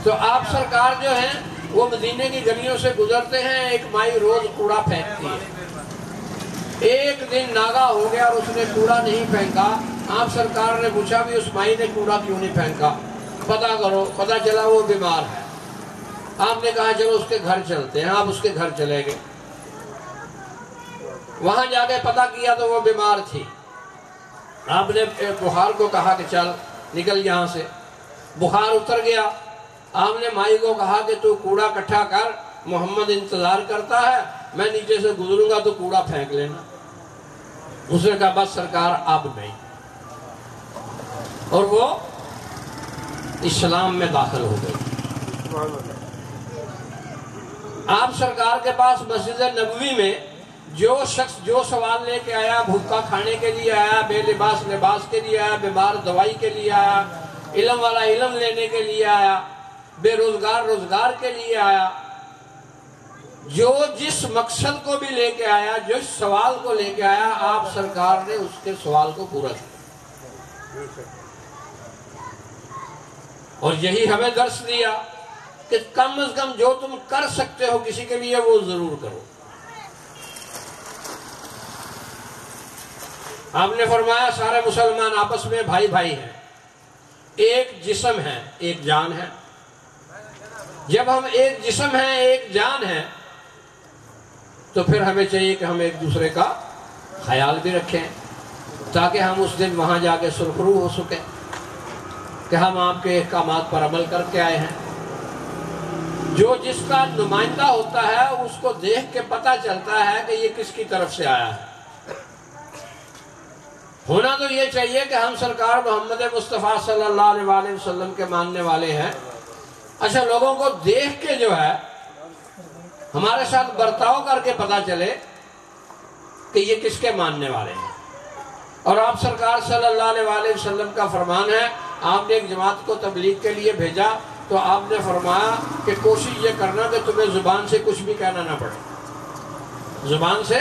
تو آپ سرکار جو ہیں وہ مدینے کی گلیوں سے گزرتے ہیں، ایک مائی روز کوڑا پھینکتی ہے، ایک دن ناگا ہو گیا اور اس نے کوڑا نہیں پھینکا. آپ سرکار نے پوچھا بھی اس مائی نے کوڑا کیوں نہیں پھینکا, پتا کرو. پتا چلا وہ بیمار ہے. آپ نے کہا چلو اس کے گھر چلتے ہیں. آپ اس کے گھر چلے گئے. وہاں جا کے پتا کیا تو وہ بیمار تھی. آپ نے بخار کو کہا کہ چل نکل یہاں سے. بخار اتر گیا. آپ نے مائی کو کہا کہ تو کوڑا اکٹھا کر, محمد انتظار کرتا ہے, میں نیچے سے گزروں گا تو کوڑا پھینک لینا. اس نے کہا بس سرکار اب نہیں. اور وہ اسلام میں داخل ہو گئی. آپ سرکار کے پاس مسجد نبوی میں جو شخص جو سوال لے کے آیا, بھوکا کھانے کے لیے آیا, بے لباس لباس کے لیے آیا, بیمار دوائی کے لیے آیا, علم والا علم لینے کے لیے آیا, بے روزگار روزگار کے لیے آیا, جو جس مقصد کو بھی لے کے آیا, جس سوال کو لے کے آیا, آپ سرکار نے اس کے سوال کو پورا کیا. اور یہی ہمیں درس دیا کہ کم از کم جو تم کر سکتے ہو کسی کے لیے وہ ضرور کرو. آپ نے فرمایا سارے مسلمان آپس میں بھائی بھائی ہیں, ایک جسم ہے, ایک جان ہے. جب ہم ایک جسم ہیں, ایک جان ہے, تو پھر ہمیں چاہیے کہ ہم ایک دوسرے کا خیال بھی رکھیں تاکہ ہم اس دن وہاں جا کے سرخرو ہو سکیں کہ ہم آپ کے احکامات پر عمل کر کے آئے ہیں. جو جس کا نمائندہ ہوتا ہے اس کو دیکھ کے پتہ چلتا ہے کہ یہ کس کی طرف سے آیا ہے. ہونا تو یہ چاہیے کہ ہم سرکار محمد مصطفیٰ صلی اللہ علیہ وآلہ وسلم کے ماننے والے ہیں. اچھا, لوگوں کو دیکھ کے جو ہے ہمارے ساتھ برتاؤ کر کے پتہ چلے کہ یہ کس کے ماننے والے ہیں. اور آپ سرکار صلی اللہ علیہ وآلہ وسلم کا فرمان ہے, آپ نے ایک جماعت کو تبلیغ کے لیے بھیجا تو آپ نے فرمایا کہ کوشش یہ کرنا کہ تمہیں زبان سے کچھ بھی کہنا نہ پڑے. زبان سے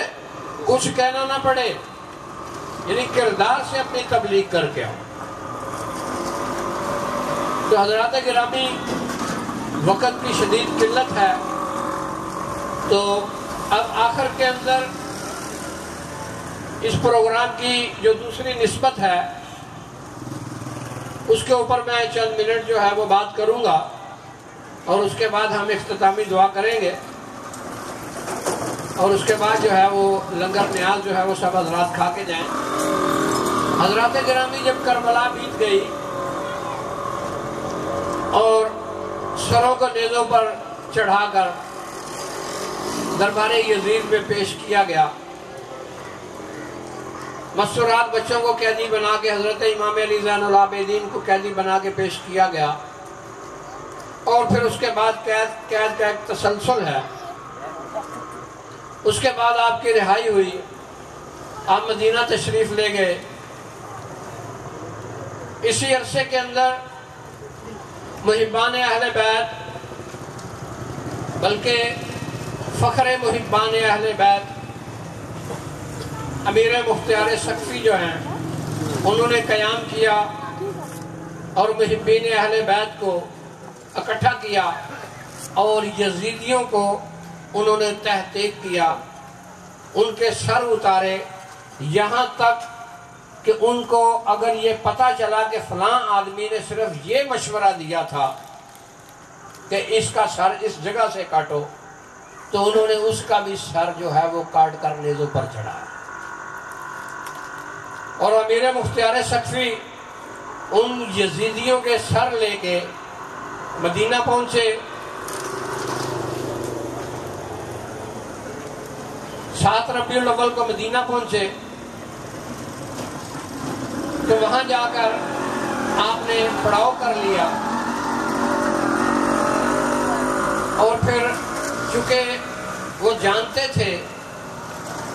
کچھ کہنا نہ پڑے, یعنی کردار سے اپنی تبلیغ کر کے آؤ. تو حضرات گرامی, وقت کی شدید قلت ہے, تو اب آخر کے اندر اس پروگرام کی جو دوسری نسبت ہے اس کے اوپر میں چند منٹ جو ہے وہ بات کروں گا, اور اس کے بعد ہم اختتامی دعا کریں گے, اور اس کے بعد جو ہے وہ لنگر نیاز جو ہے وہ سب حضرات کھا کے جائیں. حضرات گرامی, جب کربلا بیت گئی اور سروں کو نیزوں پر چڑھا کر دربار یزید میں پیش کیا گیا, مستورات بچوں کو قیدی بنا کے حضرت امام علی زین العابدین کو قیدی بنا کے پیش کیا گیا, اور پھر اس کے بعد قید کا ایک تسلسل ہے. اس کے بعد آپ کی رہائی ہوئی, آپ مدینہ تشریف لے گئے. اسی عرصے کے اندر محبان اہل بیت, بلکہ فخر محبان اہل بیت امیر مختار سقفی جو ہیں, انہوں نے قیام کیا اور محبین اہل بیت کو اکٹھا کیا, اور یزیدیوں کو انہوں نے تحقیق کیا, ان کے سر اتارے, یہاں تک کہ ان کو اگر یہ پتہ چلا کہ فلاں آدمی نے صرف یہ مشورہ دیا تھا کہ اس کا سر اس جگہ سے کاٹو, تو انہوں نے اس کا بھی سر جو ہے وہ کاٹ کر نیزوں پر چڑھایا. اور امیر مختار سقفی ان یزیدیوں کے سر لے کے مدینہ پہنچے. 7 ربیع الاول کو مدینہ پہنچے, تو وہاں جا کر آپ نے پڑاؤ کر لیا, اور پھر چونکہ وہ جانتے تھے,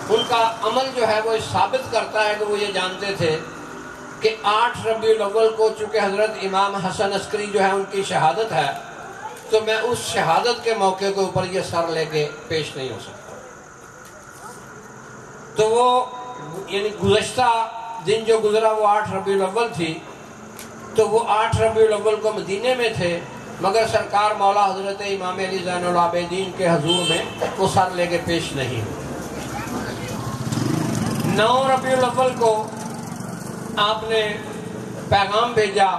ان کا عمل جو ہے وہ ثابت کرتا ہے کہ وہ یہ جانتے تھے کہ 8 ربیع الاول کو چونکہ حضرت امام حسن عسکری جو ہے ان کی شہادت ہے, تو میں اس شہادت کے موقع کے اوپر یہ سر لے کے پیش نہیں ہو سکتا. تو وہ یعنی گزشتہ دن جو گزرا وہ 8 ربیع الاول تھی, تو وہ 8 ربیع الاول کو مدینے میں تھے, مگر سرکار مولا حضرت امام علی زین العابدین کے حضور میں وہ سر لے کے پیش نہیں ہوئے. 9 ربیع الاول کو آپ نے پیغام بھیجا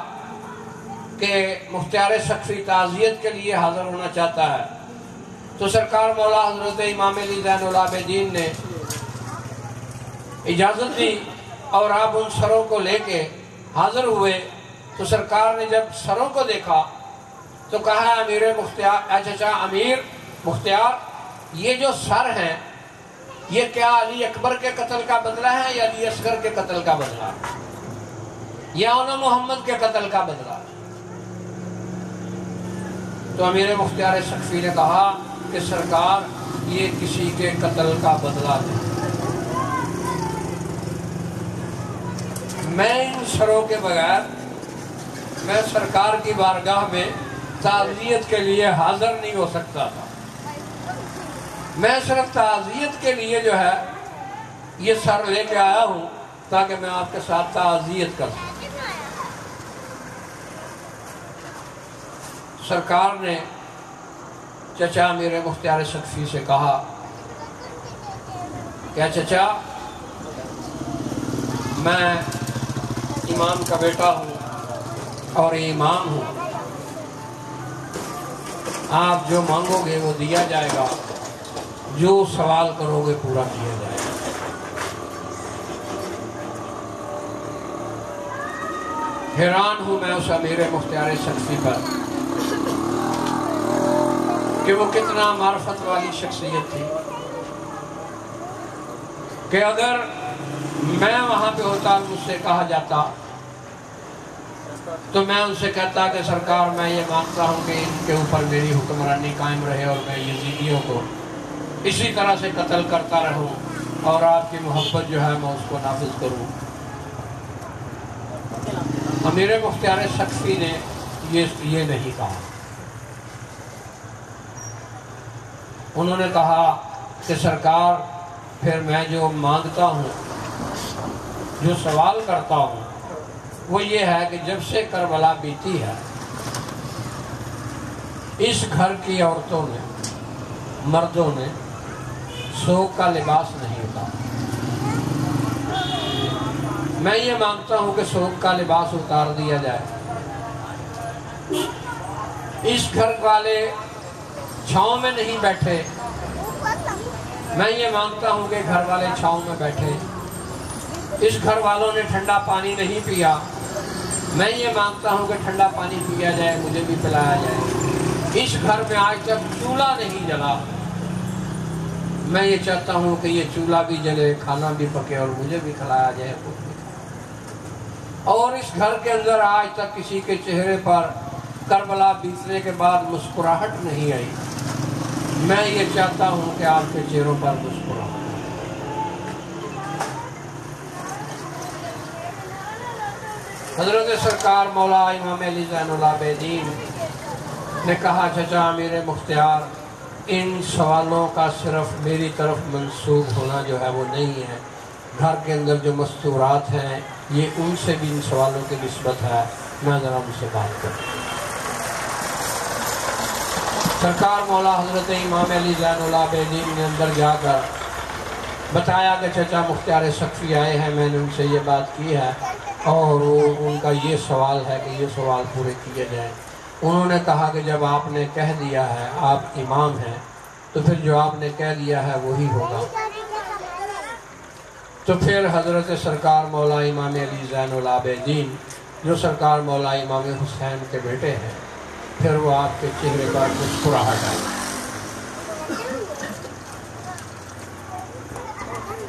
کہ مختار سقفی تعزیت کے لیے حاضر ہونا چاہتا ہے، تو سرکار مولا حضرت امام علی زین العابدین نے اجازت دی اور آپ ان سروں کو لے کے حاضر ہوئے۔ تو سرکار نے جب سروں کو دیکھا تو کہا امیر مختار، اچھا امیر مختار، یہ جو سر ہیں یہ کیا علی اکبر کے قتل کا بدلہ ہے یا علی اصغر کے قتل کا بدلہ یا انہوں محمد کے قتل کا بدلہ؟ تو امیر مختار سقفی نے کہا کہ سرکار یہ کسی کے قتل کا بدلہ نہیں، میں ان سروں کے بغیر میں سرکار کی بارگاہ میں تعزیت کے لیے حاضر نہیں ہو سکتا تھا، میں صرف تعزیت کے لیے جو ہے یہ سر لے کے آیا ہوں تاکہ میں آپ کے ساتھ تعزیت کر سکوں۔ سرکار نے چچا امیر مختار سقفی سے کہا کہ چچا میں امام کا بیٹا ہوں اور امام ہوں، آپ جو مانگو گے وہ دیا جائے گا، جو سوال کرو گے پورا کیا جائے گا۔ حیران ہوں میں اس امیر مختار سقفی پر کہ وہ کتنا معرفت والی شخصیت تھی کہ اگر میں وہاں پہ ہوتا مجھ سے کہا جاتا تو میں ان سے کہتا کہ سرکار میں یہ مانگتا ہوں کہ ان کے اوپر میری حکمرانی قائم رہے اور میں یزیدیوں کو اسی طرح سے قتل کرتا رہوں اور آپ کی محبت جو ہے میں اس کو نافذ کروں۔ امیر مختار سقفی نے یہ نہیں کہا، انہوں نے کہا کہ سرکار پھر میں جو مانگتا ہوں، جو سوال کرتا ہوں وہ یہ ہے کہ جب سے کربلا بیتی ہے اس گھر کی عورتوں نے، مردوں نے سوگ کا لباس نہیں اتارا، میں یہ مانگتا ہوں کہ سوگ کا لباس اتار دیا جائے، اس گھر والے چھاؤں میں نہیں بیٹھے، میں یہ مانگتا ہوں کہ گھر والے چھاؤں میں بیٹھے، اس گھر والوں نے ٹھنڈا پانی نہیں پیا، میں یہ مانگتا ہوں کہ ٹھنڈا پانی پیا جائے، مجھے بھی پلایا جائے، اس گھر میں آج تک چولہا نہیں جلا، میں یہ چاہتا ہوں کہ یہ چولہا بھی جلے، کھانا بھی پکے اور مجھے بھی کھلایا جائے، اور اس گھر کے اندر آج تک کسی کے چہرے پر کربلا بیتنے کے بعد مسکراہٹ نہیں آئی، میں یہ چاہتا ہوں کہ آپ کے چہروں پر مسکراہٹ۔ حضرت سرکار مولا امام علی زین العابدین نے کہا چچا امیر مختار، ان سوالوں کا صرف میری طرف منسوب ہونا جو ہے وہ نہیں ہے، گھر کے اندر جو مستورات ہیں یہ ان سے بھی ان سوالوں کی نسبت ہے، میں ذرا ان سے بات کروں۔ سرکار مولا حضرت امام علی زین العابدین نے اندر جا کر بتایا کہ چچا مختار سقفی آئے ہیں، میں نے ان سے یہ بات کی ہے اور ان کا یہ سوال ہے کہ یہ سوال پورے کیے جائیں۔ انہوں نے کہا کہ جب آپ نے کہہ دیا ہے آپ امام ہیں تو پھر جو آپ نے کہہ دیا ہے وہی ہوگا۔ تو پھر حضرت سرکار مولا امام علی زین العابدین جو سرکار مولا امام حسین کے بیٹے ہیں، پھر وہ آپ کے چہرے پر مسکراہٹ آئی۔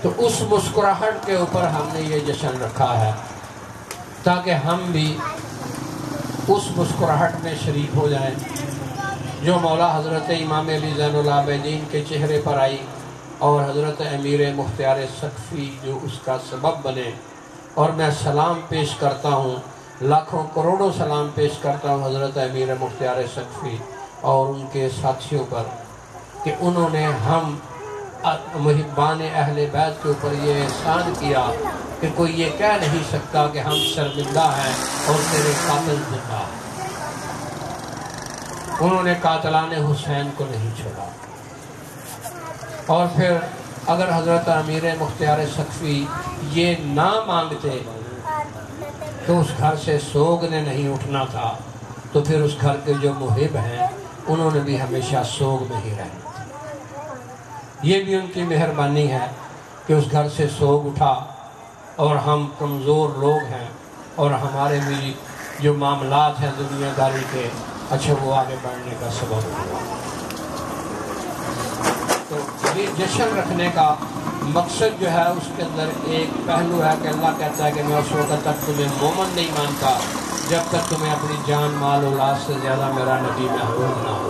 تو اس مسکراہٹ کے اوپر ہم نے یہ جشن رکھا ہے تاکہ ہم بھی اس مسکراہٹ میں شریک ہو جائیں جو مولا حضرت امام علی زین العابدین کے چہرے پر آئی، اور حضرت امیر مختار سقفی جو اس کا سبب بنے۔ اور میں سلام پیش کرتا ہوں، لاکھوں کروڑوں سلام پیش کرتا ہوں حضرت امیر مختار سقفی اور ان کے ساتھیوں پر کہ انہوں نے ہم محبان اہل بیت کے اوپر یہ احسان کیا کہ کوئی یہ کہہ نہیں سکتا کہ ہم شرمندہ ہیں اور تیرے قاتل زندہ ہیں۔ انہوں نے قاتلان حسین کو نہیں چھوڑا، اور پھر اگر حضرت امیر مختار سقفی یہ نہ مانگتے تو اس گھر سے سوگ نے نہیں اٹھنا تھا، تو پھر اس گھر کے جو محب ہیں انہوں نے بھی ہمیشہ سوگ میں ہی رہنا تھا۔ یہ بھی ان کی مہربانی ہے کہ اس گھر سے سوگ اٹھا، اور ہم کمزور لوگ ہیں اور ہمارے بھی جو معاملات ہیں دنیا داری کے، اچھا وہ آگے بڑھنے کا سبب ہوا۔ تو یہ جشن رکھنے کا مقصد جو ہے اس کے اندر ایک پہلو ہے کہ اللہ کہتا ہے کہ میں اس وقت تک تمہیں مومن نہیں مانتا جب تک تمہیں اپنی جان مال اولاد سے زیادہ میرا نبی محبوب نہ ہو۔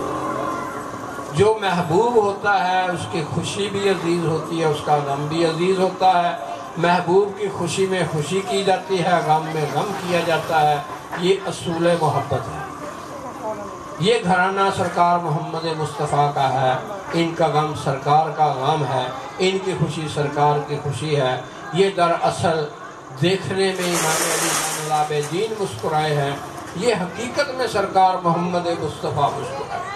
جو محبوب ہوتا ہے اس کی خوشی بھی عزیز ہوتی ہے، اس کا غم بھی عزیز ہوتا ہے۔ محبوب کی خوشی میں خوشی کی جاتی ہے، غم میں غم کیا جاتا ہے۔ یہ اصول محبت ہے۔ یہ گھرانہ سرکار محمد مصطفیٰ کا ہے، ان کا غم سرکار کا غم ہے، ان کی خوشی سرکار کی خوشی ہے۔ یہ دراصل دیکھنے میں امام علی زین العابدین مسکرائے ہیں، یہ حقیقت میں سرکار محمد مصطفیٰ مسکرائے۔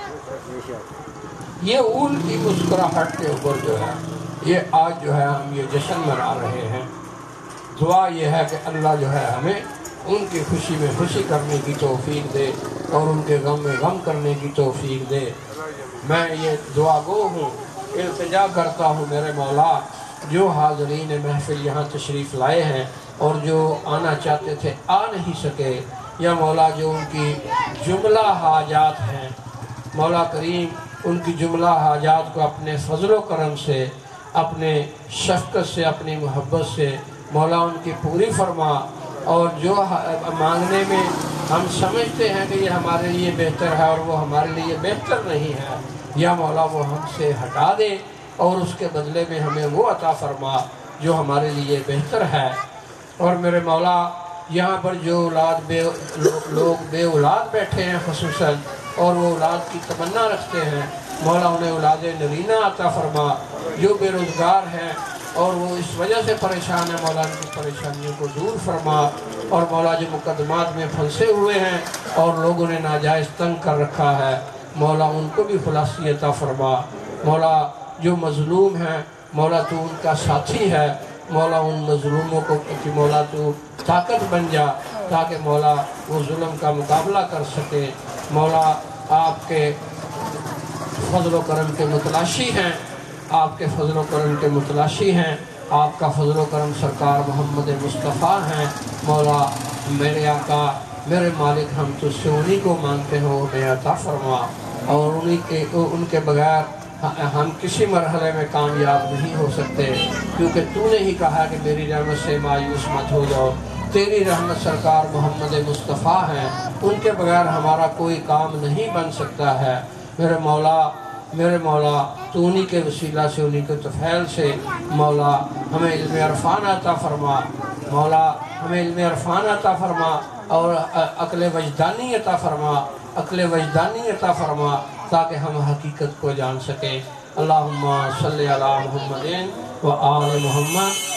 یہ ان کی مسکراہٹ کے اوپر جو ہے یہ آج جو ہے ہم یہ جشن منا رہے ہیں۔ دعا یہ ہے کہ اللہ جو ہے ہمیں ان کی خوشی میں خوشی کرنے کی توفیق دے اور ان کے غم میں غم کرنے کی توفیق دے۔ میں یہ دعا گو ہوں، التجا کرتا ہوں میرے مولا، جو حاضرین محفل یہاں تشریف لائے ہیں اور جو آنا چاہتے تھے آ نہیں سکے، یا مولا جو ان کی جملہ حاجات ہیں، مولا کریم ان کی جملہ حاجات کو اپنے فضل و کرم سے، اپنے شفقت سے، اپنی محبت سے مولا ان کی پوری فرما، اور جو مانگنے میں ہم سمجھتے ہیں کہ یہ ہمارے لیے بہتر ہے اور وہ ہمارے لیے بہتر نہیں ہے، یا مولا وہ ہم سے ہٹا دے اور اس کے بدلے میں ہمیں وہ عطا فرما جو ہمارے لیے بہتر ہے۔ اور میرے مولا یہاں پر جو لوگ بے اولاد بیٹھے ہیں خصوصاً، اور وہ اولاد کی تمنا رکھتے ہیں، مولا انہیں اولاد نرینہ عطا فرما۔ جو بے روزگار ہیں اور وہ اس وجہ سے پریشان ہیں، مولا ان کی پریشانیوں کو دور فرما۔ اور مولا جو مقدمات میں پھنسے ہوئے ہیں اور لوگوں نے ناجائز تنگ کر رکھا ہے، مولا ان کو بھی خلاصی عطا فرما۔ مولا جو مظلوم ہیں، مولا تو ان کا ساتھی ہے، مولا ان مظلوموں کو کہ مولا تو طاقت بن جا تاکہ مولا وہ ظلم کا مقابلہ کر سکے۔ مولا آپ کے فضل و کرم کے متلاشی ہیں، آپ کے فضل و کرم کے متلاشی ہیں، آپ کا فضل و کرم سرکار محمد مصطفیٰ ہیں۔ مولا میرے آقا، میرے مالک، ہم تجھ سے انہی کو مانگتے ہیں، انہیں عطا فرما، اور ان کے بغیر ہم کسی مرحلے میں کامیاب نہیں ہو سکتے، کیونکہ تو نے ہی کہا کہ میری رحمت سے مایوس مت ہو جاؤ۔ تیری رحمت سرکار محمد مصطفیٰ ہیں، ان کے بغیر ہمارا کوئی کام نہیں بن سکتا ہے۔ میرے مولا تو انہی کے وسیلہ سے، انہی کے طفیل سے مولا ہمیں علم عرفان عطا فرما، مولا ہمیں علم عرفان عطا فرما اور عقل وجدانی عطا فرما، عقل وجدانی عطا فرما، تاکہ ہم حقیقت کو جان سکیں۔ اللہم صلی علی محمد و آل محمد۔